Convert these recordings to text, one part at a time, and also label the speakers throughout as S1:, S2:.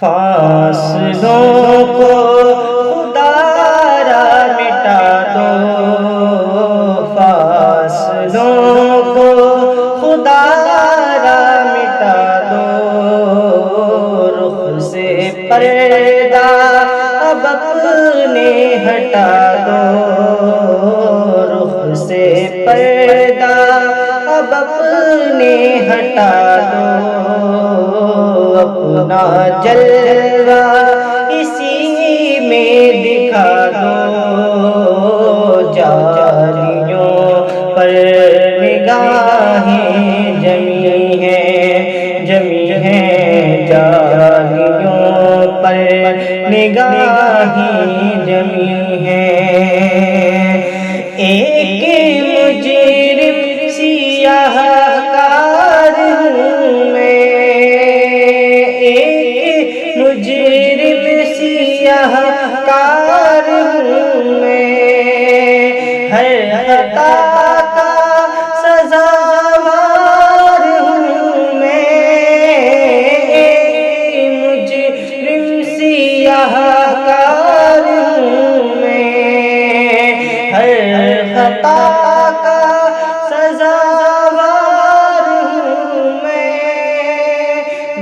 S1: فاصلوں کو خدا را مٹا دو، فاصلوں کو خدا را مٹا دو، رخ سے پردہ اب اپنے ہٹا دو، رخ سے پردہ اب اپنے ہٹا دو، اپنا جلوہ اسی میں دکھا دو، جالیوں پر نگاہیں جمی ہیں، جمی ہیں، جالیوں پر نگاہیں جمی ہیں، ایک مجرم سیاہ کار ہوں میں، ایک مجرم سیاہ کار ہوں میں، ہر خطا کا سزاوار ہوں میں، ایک مجرم سیاہ کار ہوں میں، ہر خطا کا سزاوار ہوں میں،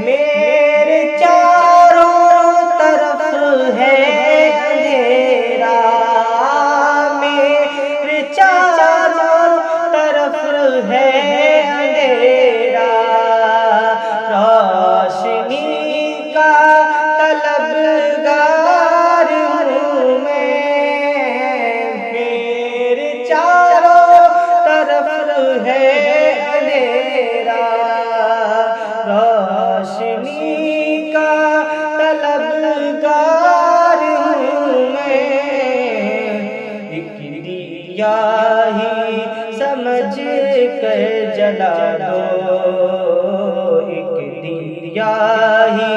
S1: میرے چاروں طرف ہے اندھیرا، میرے چاروں طرف ہے اندھیرا، روشنی کا طلبگار ہوں میں، میرے چاروں طرف ہے اندھیرا، روشنی کا طلبگار ہوں میں، ایک دیا ہی سمجھ کر جلا دو، ایک دیا ہی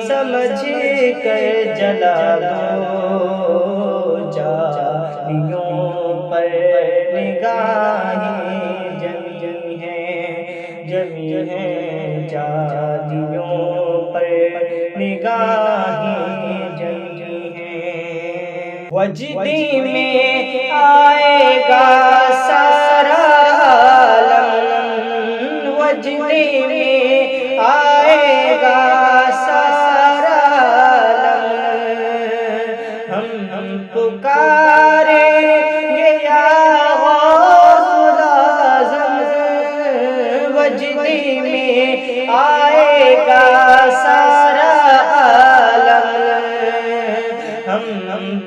S1: سمجھ کر جلا دو، جالیوں پر نگاہیں جمی ہیں، جمی ہیں، جالیوں پر نگاہیں جمی ہیں، وجدی میں آئے گا سارا عالم، وجدی میں آئے گا سارا عالم، ہم پکاریں گے یا غوث الاعظم، وجدی میں آئے گا سارا عالم، ہم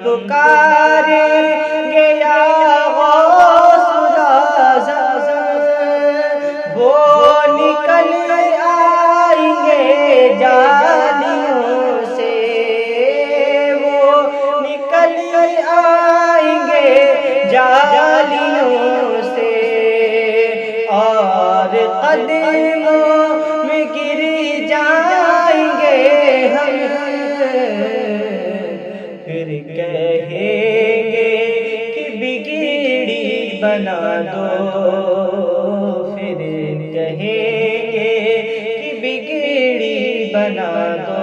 S1: پکاریں گے یا غوث الاعظم، وہ نکل آئیں گے جالیوں سے، وہ نکل آئیں گے جالیوں سے، اور قدموں میں گر جائیں گے ہم، پھر کہیں گے کہ بگڑی بنا دو، پھر کہیں گے کہ بگڑی بنا دو،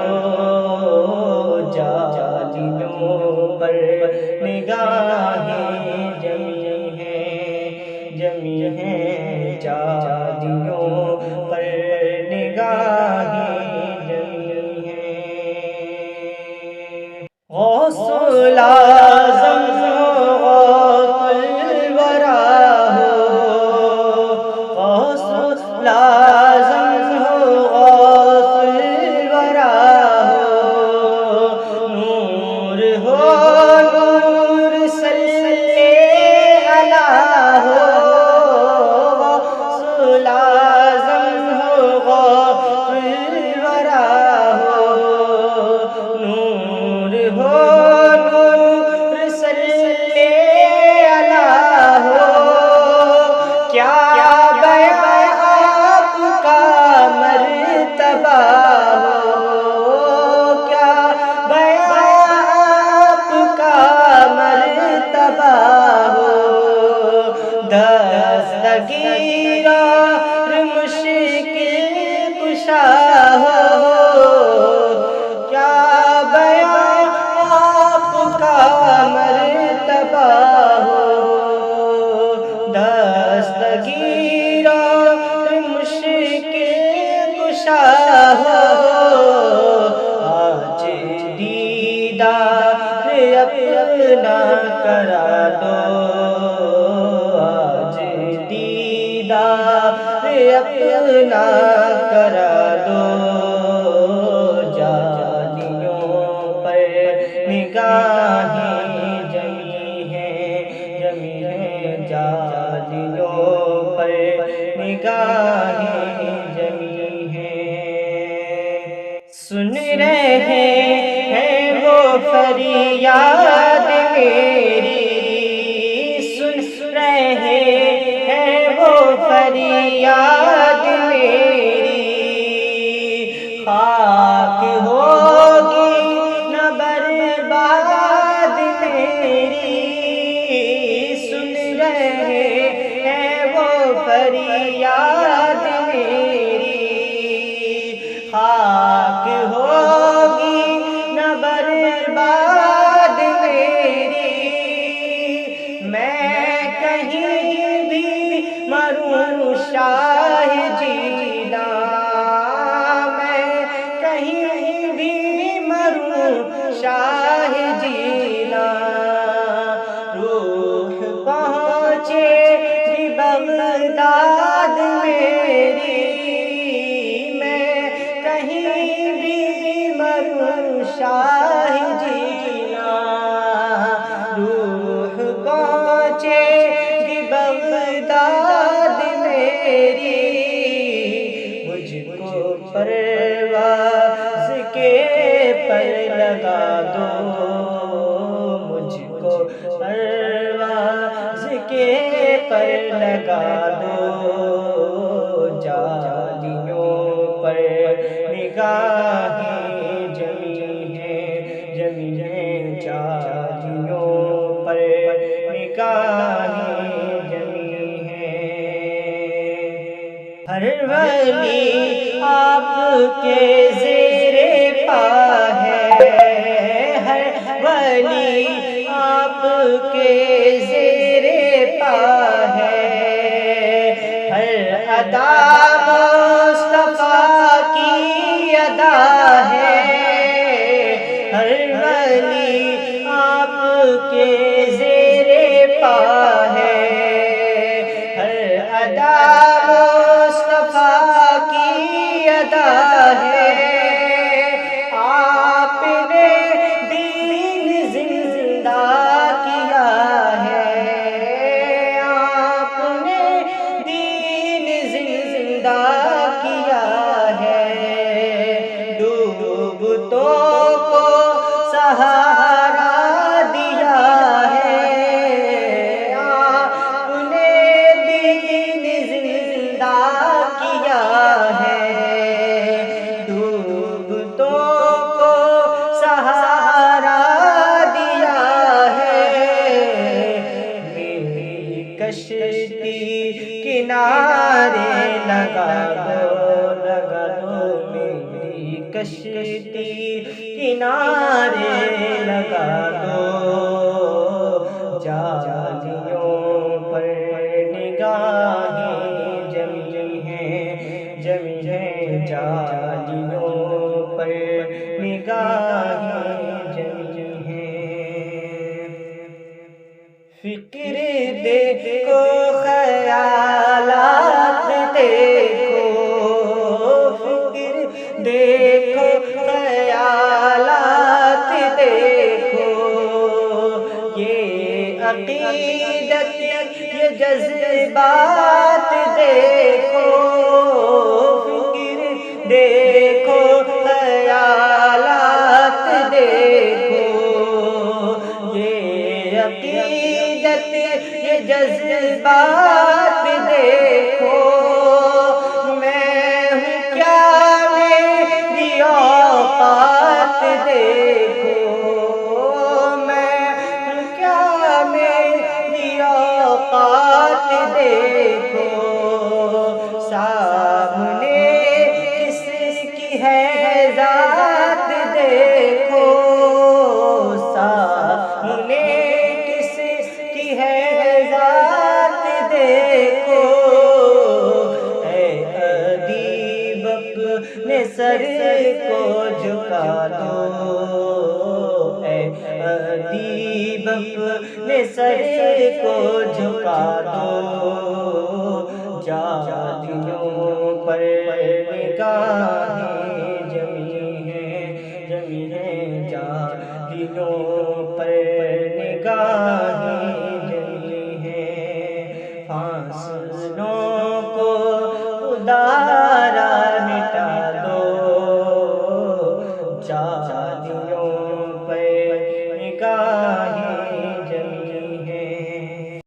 S1: جالیوں پر نگاہیں جمی ہیں، جمی ہیں، جالیوں پر نگاہیں جمی ہیں، غوث الاعظم ہو، غوث الورا ہو، غوث الاعظم ہو، غوث الورا ہو، نور ہو، نور صلی اللہ ہو، غوث الاعظم ہو، غوث الورا ہو، نور ہو، نور کرا دو آج دیدار اپنا کرا دو جالیوں پر نگاہیں جمی ہیں جالیوں پر نگاہیں جمی ہیں سن رہے ہیں وہ فریاد میری سن رہے ہیں وہ فریاد میری خاک ہوگی نہ برباد میری سن رہے ہیں وہ فریاد میری خاک ہوگی نہ برباد میری میں کہیں بھی مروں شاہ جینا میں کہیں بھی مروں شاہ جینا روح پہنچے گی بغداد میری میں کہیں بھی مروں شاہ جینا روح پہنچے گی بغداد میری مجھ کو پرواز کے پر لگا دو مجھ کو پرواز کے پر لگا دو جالیوں پر نگاہیں جمی ہیں جالیوں پر نگاہیں جمی ہیں ہر ولی آپ کے زیر پا ہے ہر ولی آپ کے زیر پا ہے ہر ادا مصطفیٰ کی ادا ہے ہر ولی آپ کے زیر پا ہے ہر ادا مصطفیٰ کی ادا ہے آپ نے دین زندہ کیا ہے آپ نے دین زندہ کیا ہے ڈوبتوں کو سہارا دیا ہے آپ نے دین زندہ کیا ہے ڈوبتوں کو سہارا دیا ہے میری کشتی کنارے لگا دو میری کشتی کنارے لگا دو جالیوں پر نگاہیں جمی ہیں جالیوں پر نگاہیں جمی ہیں فکر دیکھو خیالات دیکھو فکر دیکھو خیالات دیکھو یہ عقیدت یہ جذبات دیکھو فکر دیکھو خیالات دیکھو یہ عقیدت یہ جذبات دیکھو میں ہوں کیا میری اوقات دیکھو میں ہوں کیا میری اوقات دیکھو سامنے کس کی ہے ذات دیکھو سامنے کس کی ہے ذات دیکھو اے ادیب اپنے سر کو جھکا دو اے ادیب اپنے سر کو جھکا دو، جا دلوں پر نگاہیں جمی ہیں، جا دلوں پر نگاہیں جمی ہیں، فاصلوں